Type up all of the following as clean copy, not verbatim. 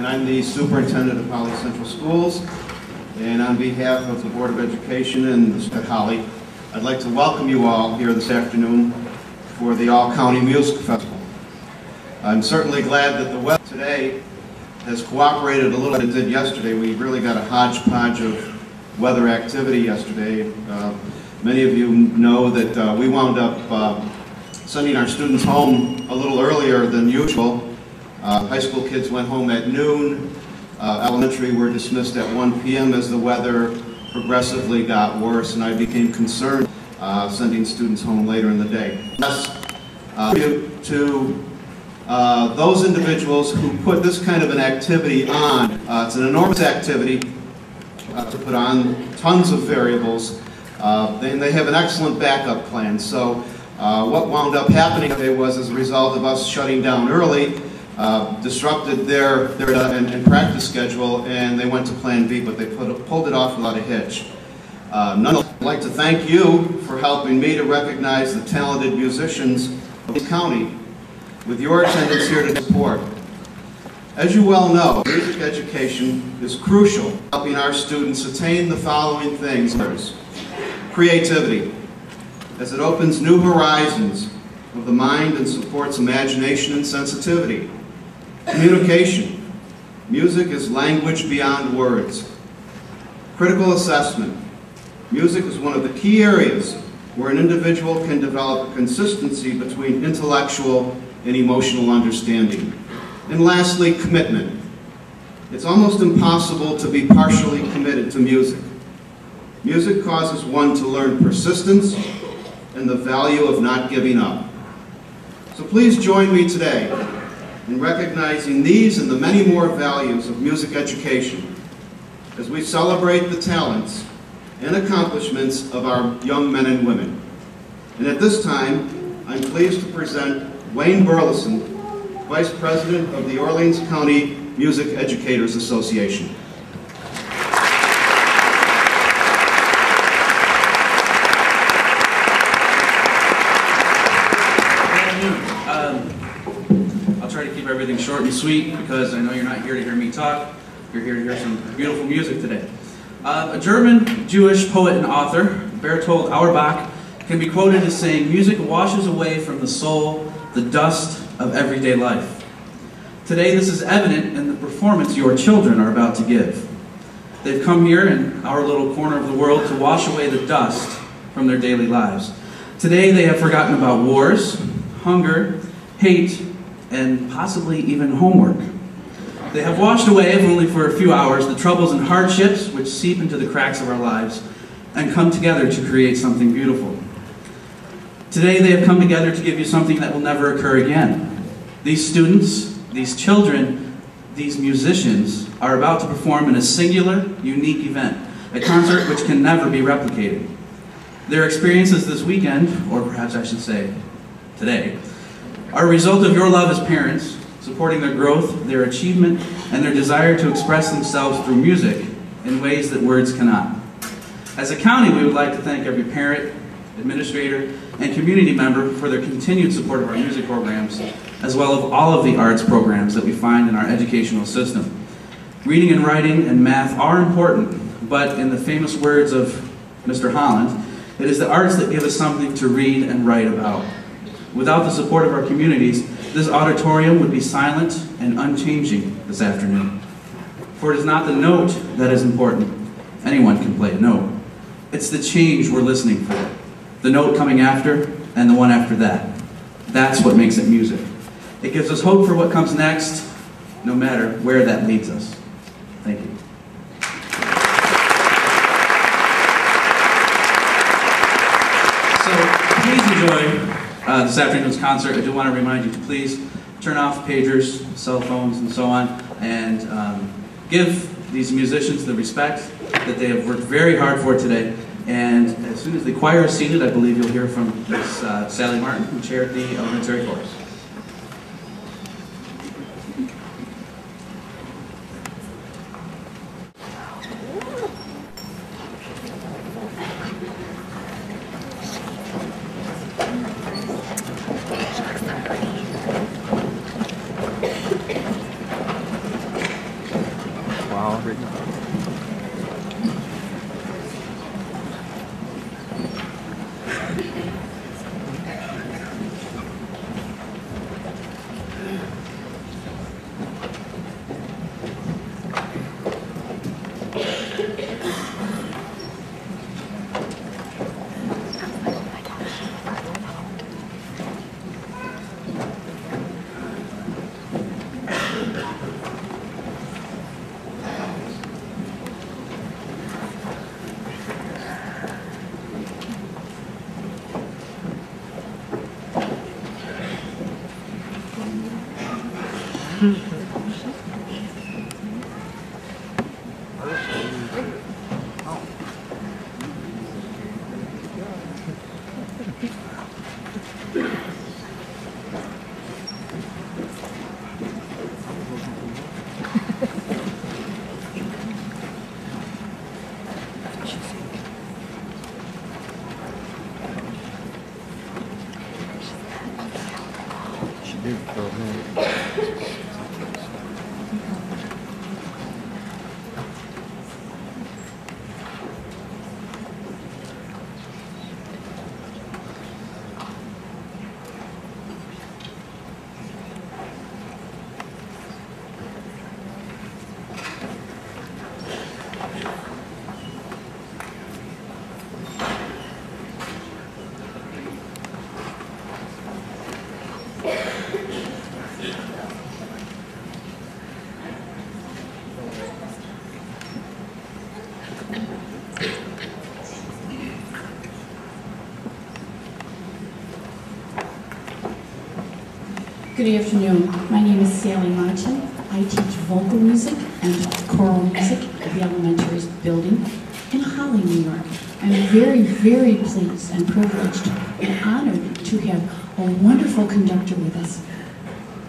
and I'm the superintendent of Holly Central Schools. And on behalf of the Board of Education and at Holly, I'd like to welcome you all here this afternoon for the All County Music Festival. I'm certainly glad that the weather today has cooperated a little bit as it did yesterday. We really got a hodgepodge of weather activity yesterday. Many of you know that we wound up sending our students home a little earlier than usual. High school kids went home at noon. Elementary were dismissed at 1 p.m. as the weather progressively got worse, and I became concerned sending students home later in the day. To those individuals who put this kind of an activity on, it's an enormous activity to put on, tons of variables. They have an excellent backup plan. So what wound up happening today was, as a result of us shutting down early, disrupted their and practice schedule, and they went to Plan B, but they pulled it off without a hitch. Nonetheless, I'd like to thank you for helping me to recognize the talented musicians of this county with your attendance here to support. As you well know, music education is crucial in helping our students attain the following things. Creativity, as it opens new horizons of the mind and supports imagination and sensitivity. Communication, music is language beyond words. Critical assessment, music is one of the key areas where an individual can develop a consistency between intellectual and emotional understanding. And lastly, commitment. It's almost impossible to be partially committed to music. Music causes one to learn persistence and the value of not giving up. So please join me today in recognizing these and the many more values of music education as we celebrate the talents and accomplishments of our young men and women. And at this time, I'm pleased to present Wayne Burleson, Vice President of the Orleans County Music Educators Association. I'll try to keep everything short and sweet because I know you're not here to hear me talk. You're here to hear some beautiful music today. A German-Jewish poet and author, Bertolt Auerbach, can be quoted as saying, "Music washes away from the soul the dust of everyday life." Today this is evident in the performance your children are about to give. They've come here in our little corner of the world to wash away the dust from their daily lives. Today they have forgotten about wars, hunger, hate, and possibly even homework. They have washed away, if only for a few hours, the troubles and hardships which seep into the cracks of our lives and come together to create something beautiful. Today they have come together to give you something that will never occur again. These students, these children, these musicians are about to perform in a singular, unique event, a concert which can never be replicated. Their experiences this weekend, or perhaps I should say today, are a result of your love as parents, supporting their growth, their achievement, and their desire to express themselves through music in ways that words cannot. As a county, we would like to thank every parent, administrator, and community member for their continued support of our music programs, as well as all of the arts programs that we find in our educational system. Reading and writing and math are important, but in the famous words of Mr. Holland, it is the arts that give us something to read and write about. Without the support of our communities, this auditorium would be silent and unchanging this afternoon. For it is not the note that is important. Anyone can play a note. It's the change we're listening for. The note coming after, and the one after that. That's what makes it music. It gives us hope for what comes next, no matter where that leads us. Thank you. So please enjoy this afternoon's concert. I do want to remind you to please turn off pagers, cell phones, and so on, and give these musicians the respect that they have worked very hard for today. And as soon as the choir is seated, I believe you'll hear from Ms. Sally Martin, who chaired the elementary chorus. Wow. Good afternoon. My name is Sally Martin. I teach vocal music and choral music at the elementary building in Holly, New York. I'm very, very pleased and privileged and honored to have a wonderful conductor with us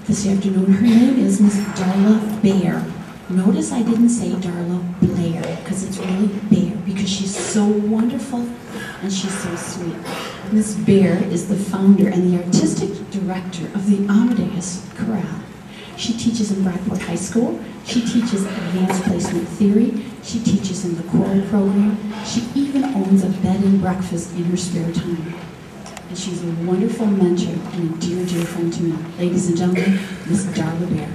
this afternoon. Her name is Miss Darla Baer. Notice I didn't say Darla Blair, because it's really Baer, because she's so wonderful and she's so sweet. Miss Baer is the founder and the artistic director of the Amadeus Chorale. She teaches in Brockport High School. She teaches advanced placement theory. She teaches in the choral program. She even owns a bed and breakfast in her spare time. And she's a wonderful mentor and a dear, dear friend to me. Ladies and gentlemen, Miss Darla Baer.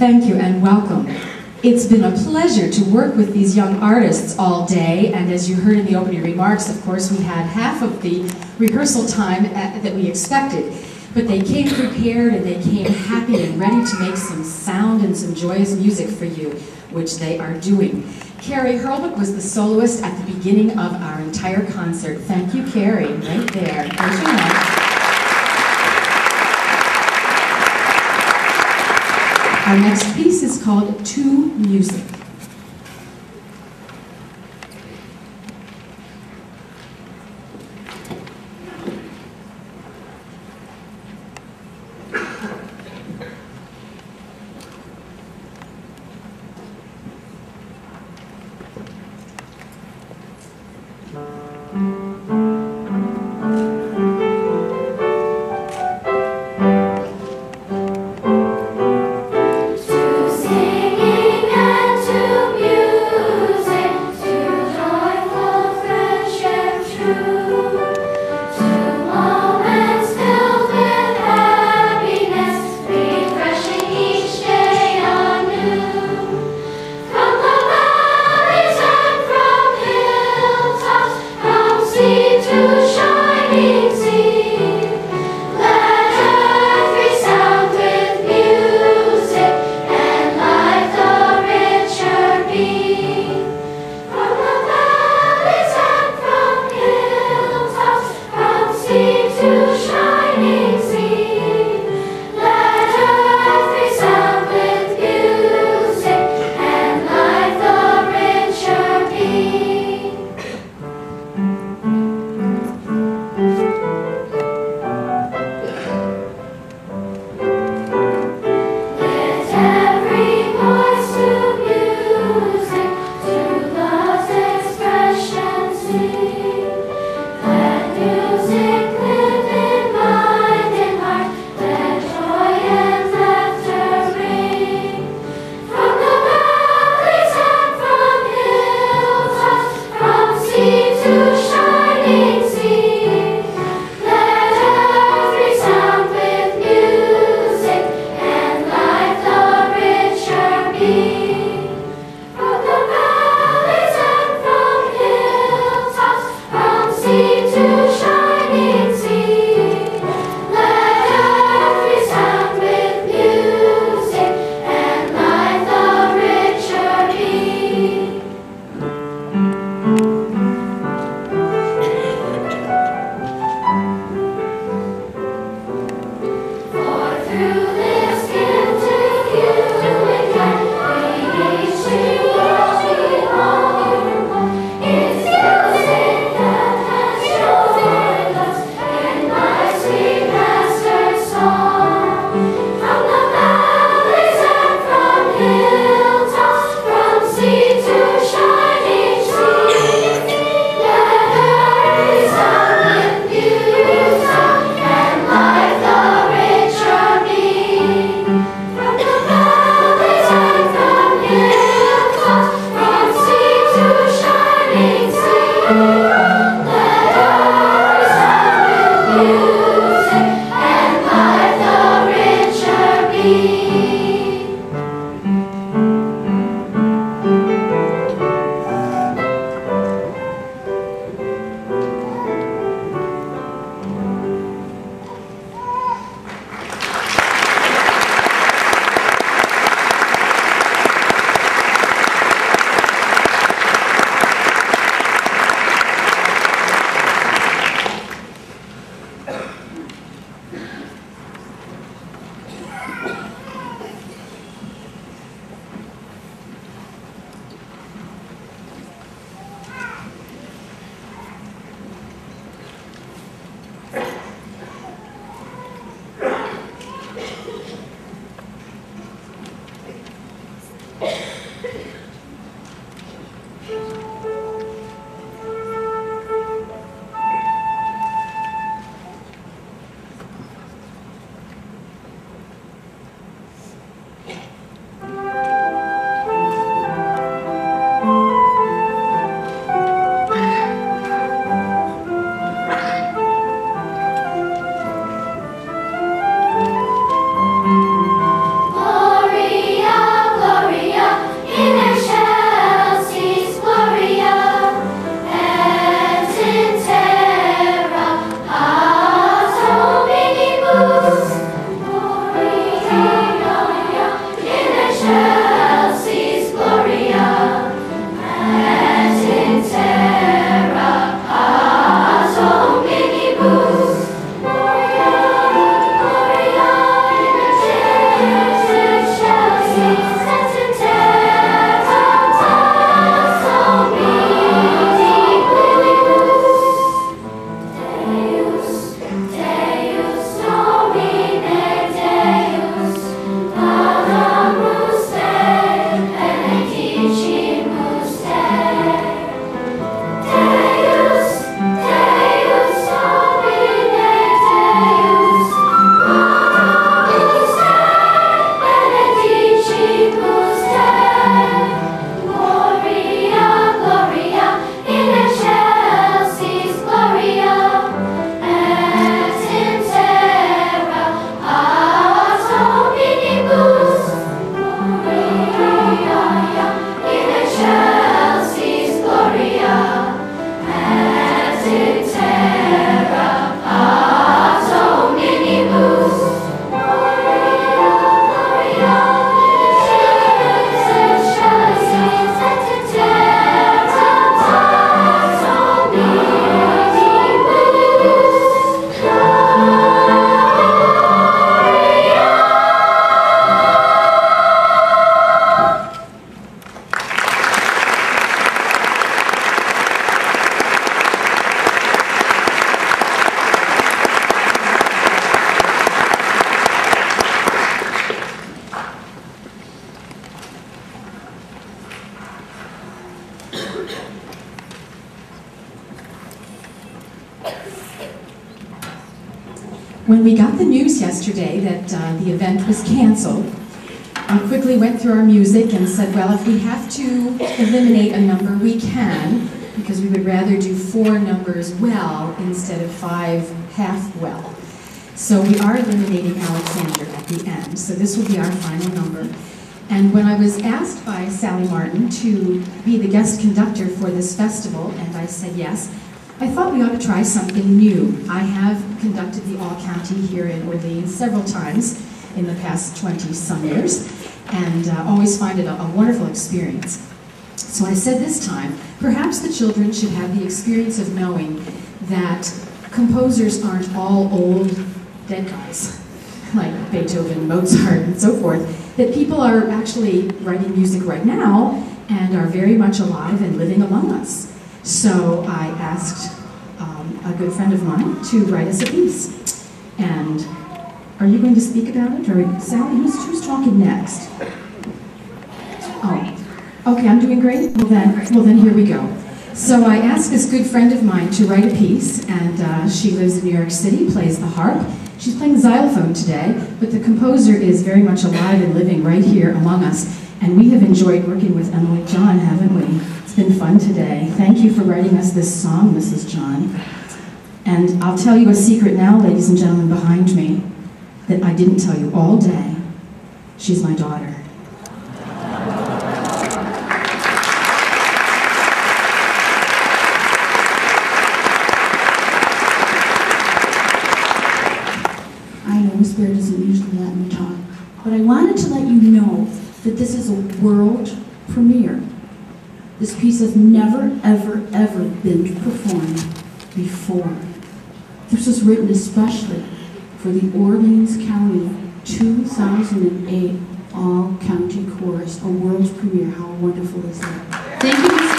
Thank you and welcome. It's been a pleasure to work with these young artists all day, and as you heard in the opening remarks, of course, we had half of the rehearsal time that we expected. But they came prepared and they came happy and ready to make some sound and some joyous music for you, which they are doing. Carrie Hurlbuck was the soloist at the beginning of our entire concert. Thank you, Carrie, right there. There's your mic. Our next piece is called To Music. To singing and to When we got the news yesterday that the event was canceled, I quickly went through our music and said, well, if we have to eliminate a number, we can, because we would rather do 4 numbers well instead of 5 half well. So we are eliminating Alexander at the end. So this will be our final number. And when I was asked by Sally Martin to be the guest conductor for this festival, and I said yes, I thought we ought to try something new. I have conducted the All County here in Orleans several times in the past 20-some years, and always find it a wonderful experience. So I said this time, perhaps the children should have the experience of knowing that composers aren't all old dead guys, like Beethoven, Mozart, and so forth, that people are actually writing music right now and are very much alive and living among us. So I asked a good friend of mine to write us a piece. And are you going to speak about it? Or Sally, who's talking next? Oh, okay, I'm doing great? Well then here we go. So I asked this good friend of mine to write a piece, and she lives in New York City, plays the harp. She's playing xylophone today, but the composer is very much alive and living right here among us. And we have enjoyed working with Emily John, haven't we? It's been fun today. Thank you for writing us this song, Mrs. John. And I'll tell you a secret now, ladies and gentlemen behind me, that I didn't tell you all day. She's my daughter. I know Spirit doesn't usually let me talk, but I wanted to let you know that this is a world premiere. This piece has never, ever, ever been performed before. This was written especially for the Orleans County 2008 All County Chorus, a world premiere. How wonderful is that? Thank you.